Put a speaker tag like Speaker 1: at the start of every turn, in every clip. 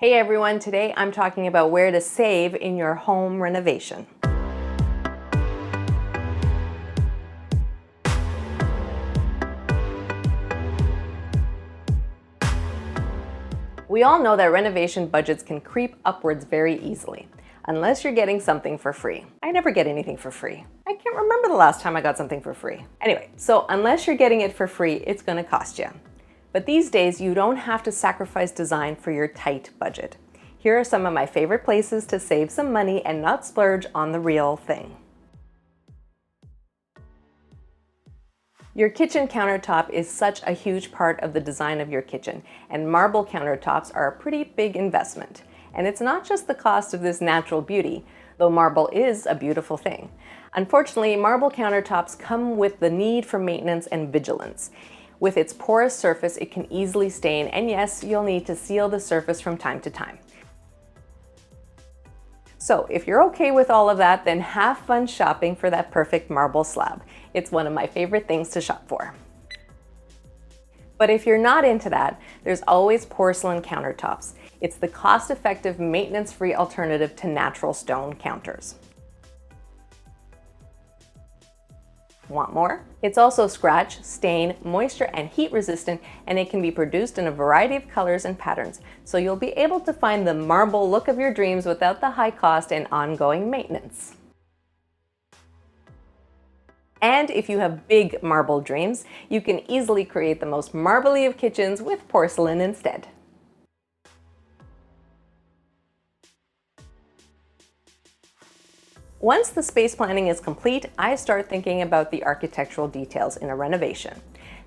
Speaker 1: Hey everyone, today I'm talking about where to save in your home renovation. We all know that renovation budgets can creep upwards very easily, unless you're getting something for free. I never get anything for free. I can't remember the last time I got something for free. Anyway, so unless you're getting it for free, it's gonna cost you. But these days, you don't have to sacrifice design for your tight budget. Here are some of my favorite places to save some money and not splurge on the real thing. Your kitchen countertop is such a huge part of the design of your kitchen, and marble countertops are a pretty big investment. And it's not just the cost of this natural beauty, though marble is a beautiful thing. Unfortunately, marble countertops come with the need for maintenance and vigilance. With its porous surface, it can easily stain, and yes, you'll need to seal the surface from time to time. So if you're okay with all of that, then have fun shopping for that perfect marble slab. It's one of my favorite things to shop for. But if you're not into that, there's always porcelain countertops. It's the cost-effective, maintenance-free alternative to natural stone counters. Want more? It's also scratch, stain, moisture, and heat resistant, and it can be produced in a variety of colors and patterns, so you'll be able to find the marble look of your dreams without the high cost and ongoing maintenance. And if you have big marble dreams, you can easily create the most marbly of kitchens with porcelain instead. Once the space planning is complete, I start thinking about the architectural details in a renovation.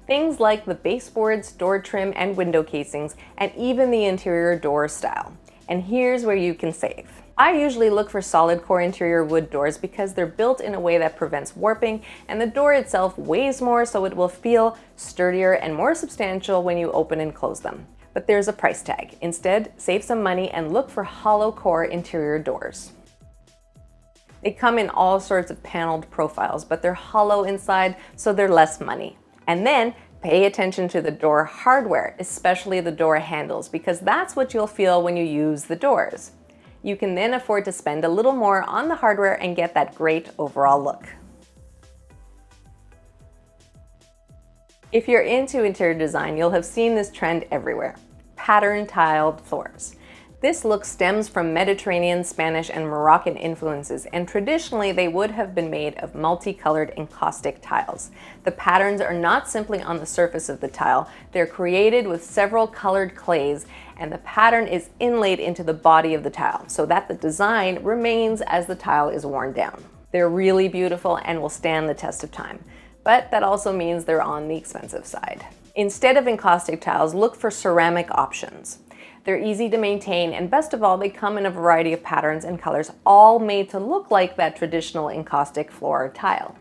Speaker 1: Things like the baseboards, door trim, and window casings, and even the interior door style. And here's where you can save. I usually look for solid core interior wood doors because they're built in a way that prevents warping, and the door itself weighs more, so it will feel sturdier and more substantial when you open and close them. But there's a price tag. Instead, save some money and look for hollow core interior doors. They come in all sorts of paneled profiles, but they're hollow inside, so they're less money. And then pay attention to the door hardware, especially the door handles, because that's what you'll feel when you use the doors. You can then afford to spend a little more on the hardware and get that great overall look. If you're into interior design, you'll have seen this trend everywhere: pattern tiled floors. This look stems from Mediterranean, Spanish, and Moroccan influences, and traditionally they would have been made of multicolored encaustic tiles. The patterns are not simply on the surface of the tile, they're created with several colored clays, and the pattern is inlaid into the body of the tile so that the design remains as the tile is worn down. They're really beautiful and will stand the test of time, but that also means they're on the expensive side. Instead of encaustic tiles, look for ceramic options. They're easy to maintain, and best of all, they come in a variety of patterns and colors, all made to look like that traditional encaustic floor tile.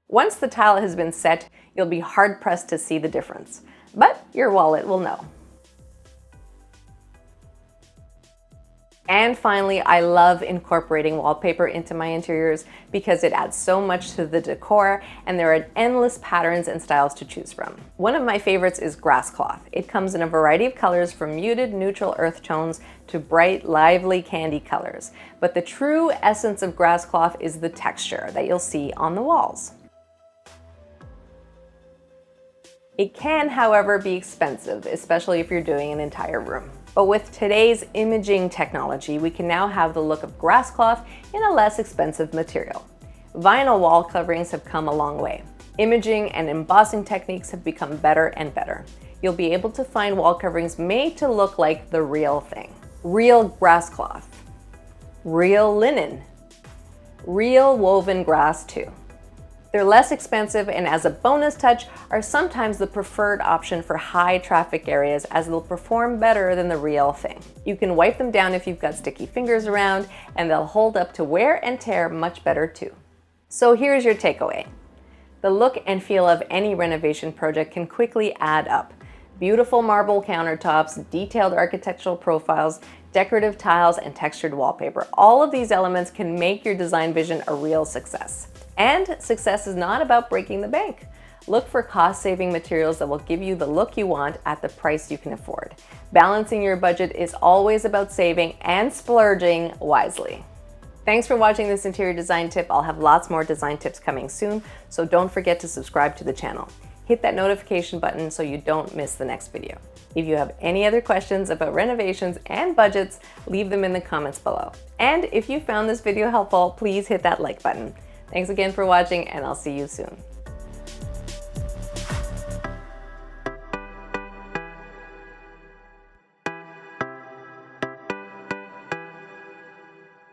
Speaker 1: Once the tile has been set, you'll be hard-pressed to see the difference, but your wallet will know. And finally, I love incorporating wallpaper into my interiors because it adds so much to the decor, and there are endless patterns and styles to choose from. One of my favorites is Grasscloth. It comes in a variety of colors, from muted neutral earth tones to bright, lively candy colors. But the true essence of Grasscloth is the texture that you'll see on the walls. It can, however, be expensive, especially if you're doing an entire room. But with today's imaging technology, we can now have the look of Grasscloth in a less expensive material. Vinyl wall coverings have come a long way. Imaging and embossing techniques have become better and better. You'll be able to find wall coverings made to look like the real thing. Real Grasscloth, real linen, real woven grass too. They're less expensive, and as a bonus touch, are sometimes the preferred option for high traffic areas, as they'll perform better than the real thing. You can wipe them down if you've got sticky fingers around, and they'll hold up to wear and tear much better too. So here's your takeaway. The look and feel of any renovation project can quickly add up. Beautiful marble countertops, detailed architectural profiles, decorative tiles, and textured wallpaper. All of these elements can make your design vision a real success. And success is not about breaking the bank. Look for cost-saving materials that will give you the look you want at the price you can afford. Balancing your budget is always about saving and splurging wisely. Thanks for watching this interior design tip. I'll have lots more design tips coming soon, so don't forget to subscribe to the channel. Hit that notification button so you don't miss the next video. If you have any other questions about renovations and budgets, leave them in the comments below. And if you found this video helpful, please hit that like button. Thanks again for watching, and I'll see you soon.